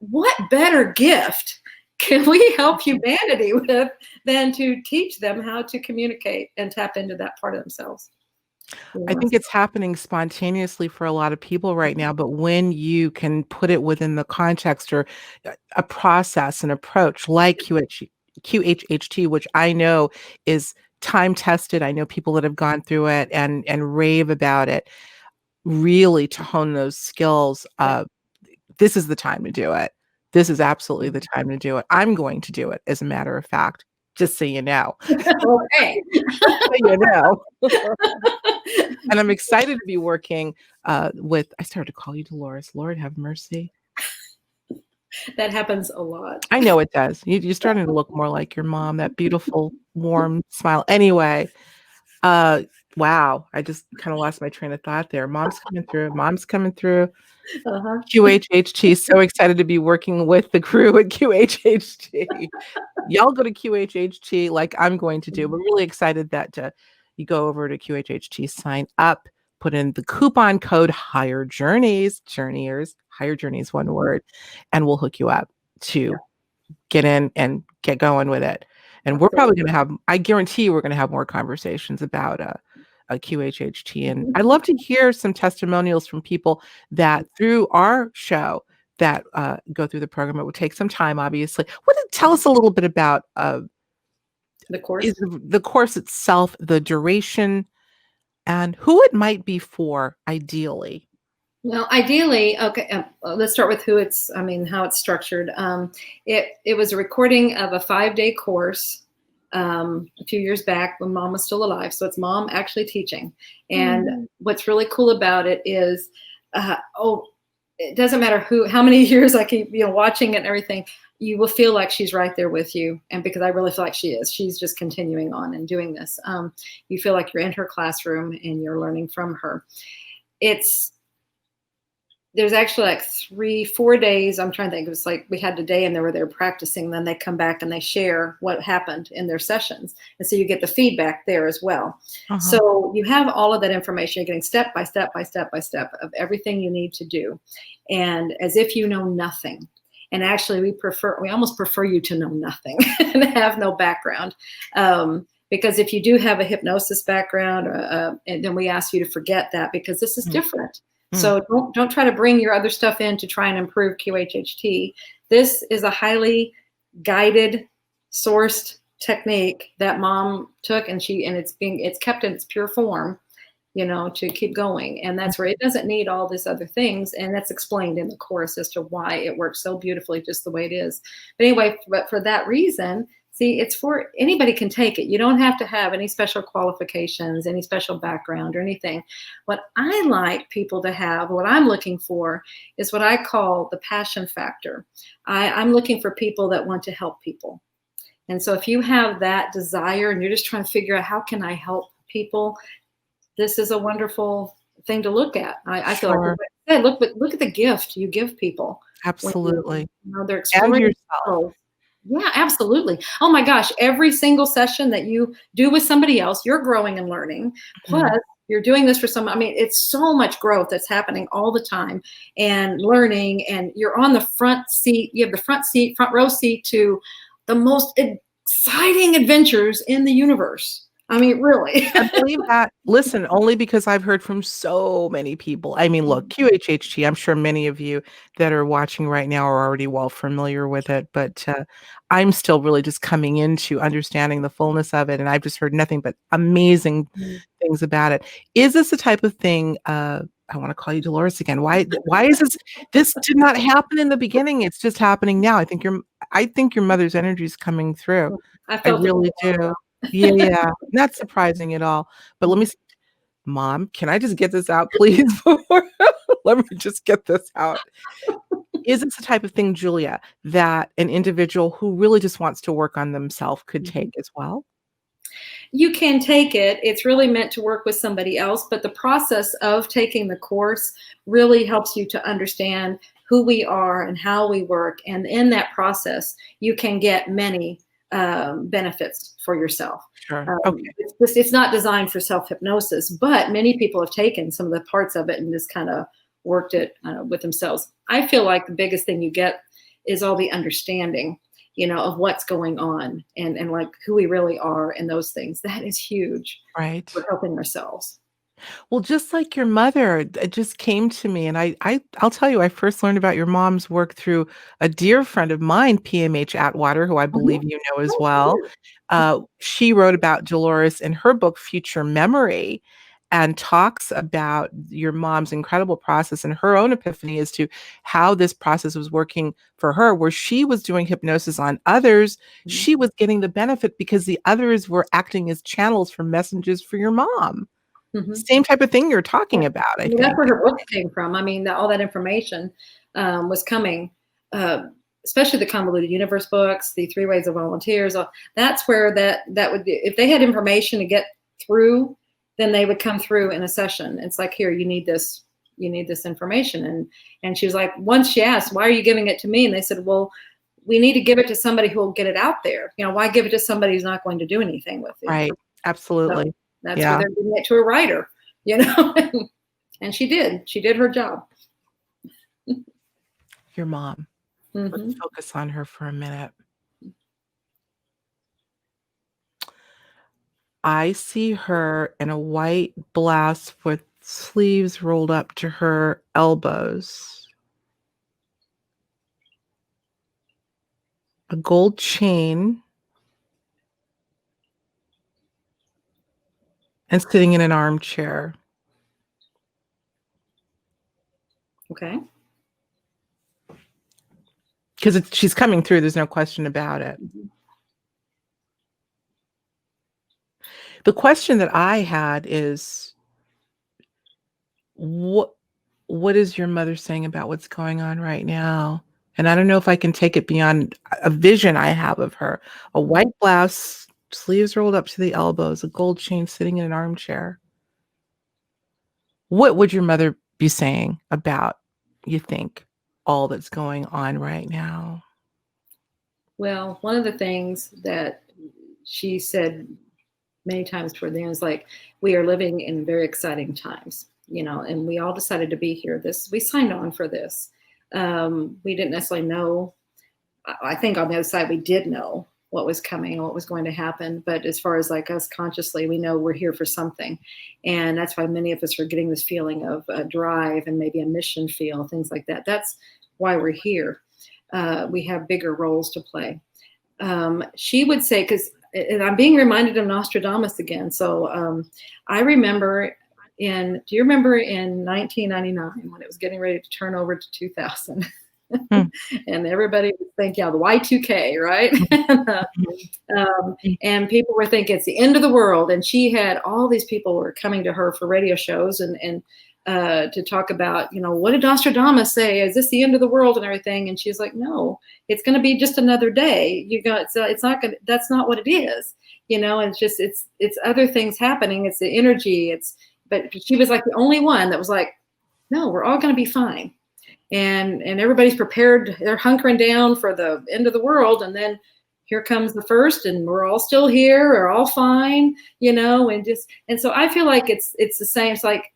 What better gift can we help humanity with than to teach them how to communicate and tap into that part of themselves? I think it's happening spontaneously for a lot of people right now, but when you can put it within the context or a process, an approach like QHHT, which I know is time tested. I know people that have gone through it and rave about it, really to hone those skills. This is the time to do it. This is absolutely the time to do it. I'm going to do it, as a matter of fact, just so you know. Okay. So you know. And I'm excited to be working with, I started to call you Dolores. Lord have mercy. That happens a lot. I know it does. You're starting to look more like your mom, that beautiful, warm smile. Anyway, wow. I just kind of lost my train of thought there. Mom's coming through. QHHT. So excited to be working with the crew at QHHT. Y'all go to QHHT like I'm going to do. We're really excited that you go over to QHHT, sign up, put in the coupon code Higher Journeys, journeyers, Higher Journeys, one word, and we'll hook you up to get in and get going with it. And we're probably going to have, I guarantee you, we're going to have more conversations about a QHHT. And I'd love to hear some testimonials from people that through our show that go through the program. It would take some time, obviously. Tell us a little bit about the course, the course itself, the duration, and who it might be for, ideally. Well, ideally, okay, let's start with how it's structured. It was a recording of a 5-day course a few years back when Mom was still alive. So it's Mom actually teaching. And what's really cool about it is, it doesn't matter how many years I keep, watching it and everything. you will feel like she's right there with you. And because I really feel like she is, she's just continuing on and doing this. You feel like you're in her classroom and you're learning from her. There's actually like 3-4 days. I'm trying to think. It was like we had a day and they were practicing. Then they come back and they share what happened in their sessions. And so you get the feedback there as well. So you have all of that information. You're getting step by step by step by step of everything you need to do. And as if you know nothing. And actually we almost prefer you to know nothing and have no background. Because if you do have a hypnosis background, and then we ask you to forget that because this is different. So don't try to bring your other stuff in to try and improve QHHT. This is a highly guided, sourced technique that mom took, and it's kept in its pure form, to keep going. And that's where it doesn't need all these other things. And that's explained in the course as to why it works so beautifully just the way it is. But anyway, but for that reason, see, it's for anybody can take it. You don't have to have any special qualifications, any special background or anything. What I like people to have, what I'm looking for, is what I call the passion factor. I'm looking for people that want to help people. And so if you have that desire and you're just trying to figure out how can I help people, this is a wonderful thing to look at. I feel like, look at the gift you give people. Absolutely. They're exploring and yourself. Yeah, absolutely. Oh my gosh, every single session that you do with somebody else, you're growing and learning. Plus, you're doing this for someone. I mean, it's so much growth that's happening all the time and learning, and you're on the front seat. You have the front row seat to the most exciting adventures in the universe. I mean, really. I believe that. Listen, only because I've heard from so many people. I mean, look, QHHT, I'm sure many of you that are watching right now are already well familiar with it, but I'm still really just coming into understanding the fullness of it, and I've just heard nothing but amazing things about it. Is this the type of thing, I want to call you Dolores again. Why is this did not happen in the beginning? It's just happening now. I think your mother's energy is coming through. I really do. Yeah, not surprising at all. But let me Mom, can I just get this out, please? Let me just get this out. Is this the type of thing, Julia, that an individual who really just wants to work on themselves could take as well? You can take it. It's really meant to work with somebody else, but the process of taking the course really helps you to understand who we are and how we work. And in that process, you can get many benefits for yourself. Sure. Okay. It's not designed for self-hypnosis, but many people have taken some of the parts of it and just kind of worked it with themselves. I feel like the biggest thing you get is all the understanding, of what's going on and like who we really are and those things. That is huge. Right. For helping ourselves. Well, just like your mother, it just came to me, and I'll tell you, I first learned about your mom's work through a dear friend of mine, PMH Atwater, who I believe you know as well. She wrote about Dolores in her book, Future Memory, and talks about your mom's incredible process and her own epiphany as to how this process was working for her, where she was doing hypnosis on others. She was getting the benefit because the others were acting as channels for messages for your mom. Same type of thing you're talking about, I think. That's where her book came from. I mean, all that information was coming, especially the Convoluted Universe books, the 3 Ways of Volunteers. That's where that would be, if they had information to get through, then they would come through in a session. It's like, here, you need this information. And she was like, once she asked, why are you giving it to me? And they said, well, we need to give it to somebody who will get it out there. Why give it to somebody who's not going to do anything with it? Right. Absolutely. So that's where they're giving it to a writer, and she did her job. Your mom. Let's focus on her for a minute. I see her in a white blouse with sleeves rolled up to her elbows. A gold chain. And sitting in an armchair. Okay. Because she's coming through. There's no question about it. The question that I had is, what is your mother saying about what's going on right now? And I don't know if I can take it beyond a vision I have of her. A white blouse, sleeves rolled up to the elbows, a gold chain, sitting in an armchair. What would your mother be saying about, you think, all that's going on right now? Well, one of the things that she said many times toward the end is like, we are living in very exciting times, and we all decided to be here. We signed on for this. We didn't necessarily know. I think on the other side, we did know what was coming, what was going to happen. But as far as like us consciously, we know we're here for something. And that's why many of us are getting this feeling of a drive and maybe a mission feel, things like that. That's why we're here. We have bigger roles to play. She would say, and I'm being reminded of Nostradamus again. So I remember do you remember in 1999 when it was getting ready to turn over to 2000? And everybody would think, the Y2K, right? And people were thinking it's the end of the world. And she had all these people were coming to her for radio shows and to talk about, what did Nostradamus say? Is this the end of the world and everything? And she's like, no, it's going to be just another day. It's not going. That's not what it is. It's just it's other things happening. It's the energy. But she was like the only one that was like, no, we're all going to be fine. And everybody's prepared. They're hunkering down for the end of the world. And then here comes the first, and we're all still here. We're all fine, and so I feel like it's the same. It's like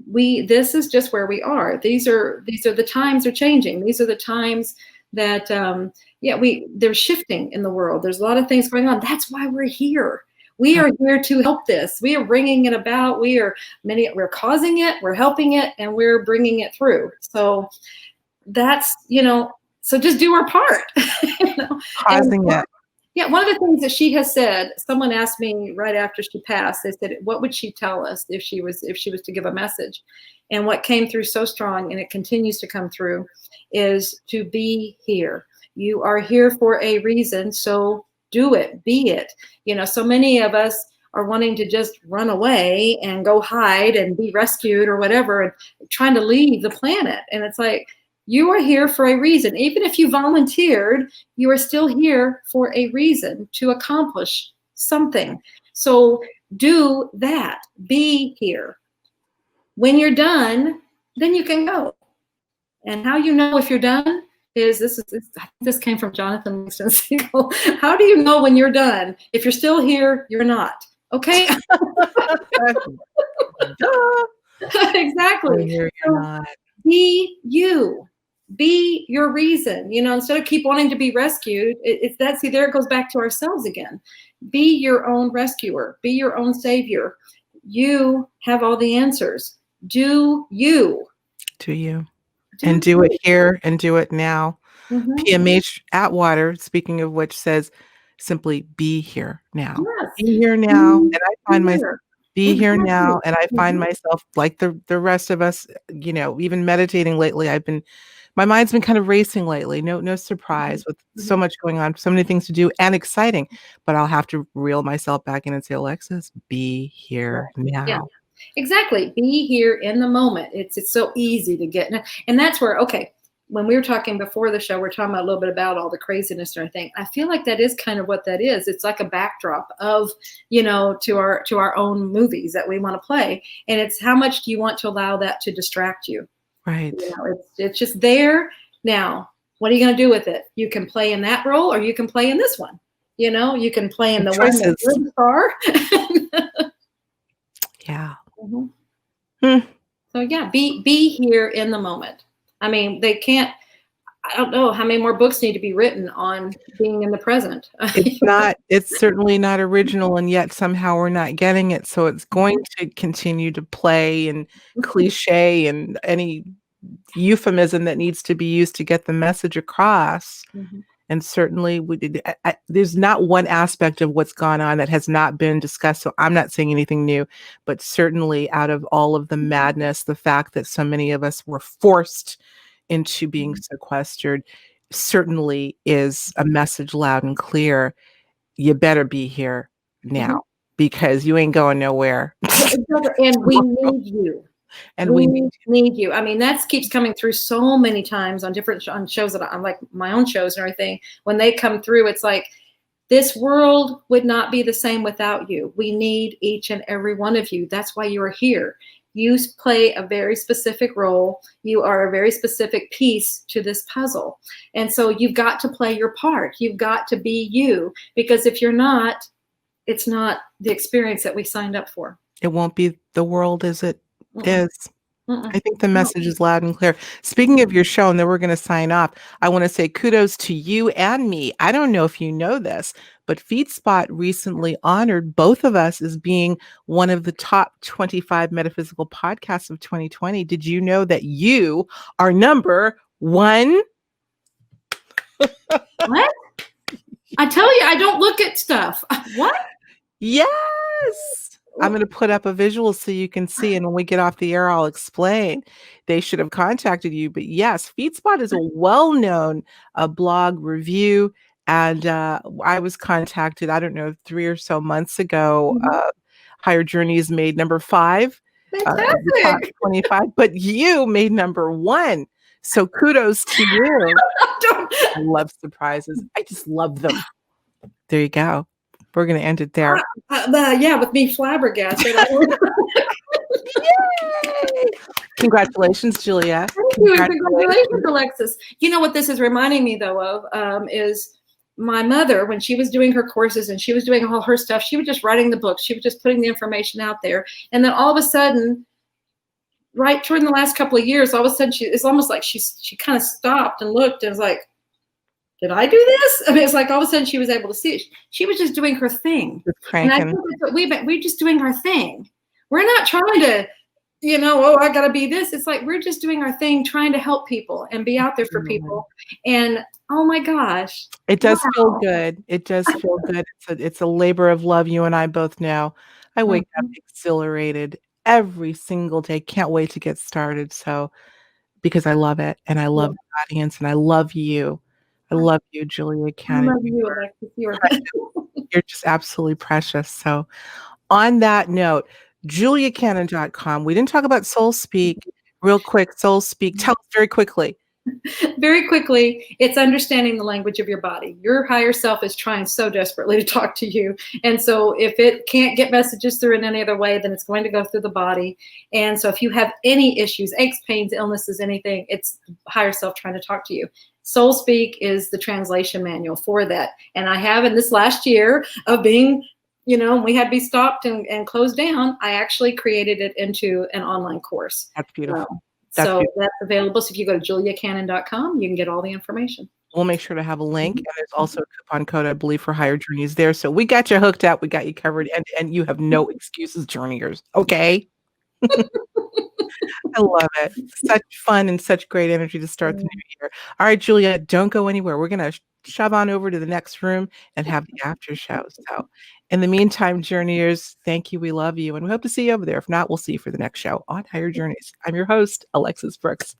this is just where we are. These are the times are changing. These are the times that they're shifting in the world. There's a lot of things going on. That's why we're here. We are here to help this. We are bringing it about. We're causing it, we're helping it, and we're bringing it through. So that's, so just do our part. Causing it. Yeah, one of the things that she has said, someone asked me right after she passed, they said, what would she tell us if she was to give a message? And what came through so strong, and it continues to come through, is to be here. You are here for a reason, so do it, be it. So many of us are wanting to just run away and go hide and be rescued or whatever, and trying to leave the planet. And it's like, you are here for a reason. Even if you volunteered, you are still here for a reason to accomplish something. So do that, be here. When you're done, then you can go. And how you know if you're done this came from Jonathan Livingston Seagull. How do you know when you're done? If you're still here, you're not. Okay. Exactly. You're not. Be you. Be your reason. Instead of keep wanting to be rescued, there it goes back to ourselves again. Be your own rescuer. Be your own savior. You have all the answers. Do you. Do you. And do it here and do it now. Mm-hmm. PMH Atwater, speaking of which, says simply be here now. Yes. Be here now. And I find myself be here now. And I find myself like the rest of us, even meditating lately. My mind's been kind of racing lately. No surprise with so much going on, so many things to do and exciting. But I'll have to reel myself back in and say, Alexis, be here now. Yeah. Exactly. Be here in the moment. It's so easy to get. And that's where, okay, when we were talking before the show, we're talking about a little bit about all the craziness and everything. I feel like that is kind of what that is. It's like a backdrop of, to our own movies that we want to play. And it's how much do you want to allow that to distract you? Right. It's just there. Now, what are you going to do with it? You can play in that role or you can play in this one. You can play in the choices. One that's really far. Yeah. Mm-hmm. So yeah, be here in the moment. I mean, they can't. I don't know how many more books need to be written on being in the present. It's certainly not original, and yet somehow we're not getting it. So it's going to continue to play and cliche and any euphemism that needs to be used to get the message across. Mm-hmm. And certainly there's not one aspect of what's gone on that has not been discussed. So I'm not saying anything new, but certainly out of all of the madness, the fact that so many of us were forced into being sequestered certainly is a message loud and clear. You better be here now because you ain't going nowhere. And we need you. And we We need you. I mean, that keeps coming through so many times on different on shows that I'm like my own shows and everything. When they come through, it's like this world would not be the same without you. We need each and every one of you. That's why you are here. You play a very specific role. You are a very specific piece to this puzzle. And so you've got to play your part. You've got to be you, because if you're not, it's not the experience that we signed up for. it won't be the world as it Mm-mm. is. Mm-mm. I think the message is loud and clear. Speaking of your show, and then we're going to sign off, I want to say kudos to you and me. I don't know if you know this, but FeedSpot recently honored both of us as being one of the top 25 metaphysical podcasts of 2020. Did you know that you are number one? What? I tell you, I don't look at stuff. What? Yes. I'm going to put up a visual so you can see. And when we get off the air, I'll explain. They should have contacted you. But yes, FeedSpot is a well-known blog review. And I was contacted, I don't know, 3 or so months ago. Higher Journeys made number 5 of the top Fantastic. 25, but you made number 1. So kudos to you. I love surprises. I just love them. There you go. We're going to end it there. Yeah, with me flabbergasted. Yay! Congratulations, Julia. Thank you. Congratulations, Alexis. You know what this is reminding me, though, of is my mother, when she was doing her courses and she was doing all her stuff, she was just writing the books. She was just putting the information out there. And then all of a sudden, right during the last couple of years, all of a sudden, it's almost like she kind of stopped and looked and was like, did I do this? I mean, it's like all of a sudden she was able to see it. She was just doing her thing. And I think we're just doing our thing. We're not trying to, I got to be this. It's like we're just doing our thing, trying to help people and be out there for people. And oh my gosh. It does feel good. It does feel good. It's a labor of love. You and I both know. I wake up exhilarated every single day. Can't wait to get started. So, because I love it and I love the audience and I love you. I love you, Julia Cannon. I love you, Alexis. You're just absolutely precious. So on that note, juliacannon.com. We didn't talk about Soul Speak. Real quick, Soul Speak. Tell us very quickly. Very quickly, it's understanding the language of your body. Your higher self is trying so desperately to talk to you. And so if it can't get messages through in any other way, then it's going to go through the body. And so if you have any issues, aches, pains, illnesses, anything, it's higher self trying to talk to you. Soul Speak is the translation manual for that. And I have, in this last year of being, we had to be stopped and closed down, I actually created it into an online course. That's beautiful. That's available. So if you go to juliacannon.com, you can get all the information. We'll make sure to have a link. And there's also a coupon code, I believe, for Higher Journeys there. So we got you hooked up. We got you covered. And you have no excuses, journeyers. Okay? I love it. Such fun and such great energy to start the new year. All right, Julia, don't go anywhere. We're going to shove on over to the next room and have the after show. So in the meantime, journeyers, thank you. We love you. And we hope to see you over there. If not, we'll see you for the next show on Higher Journeys. I'm your host, Alexis Brooks.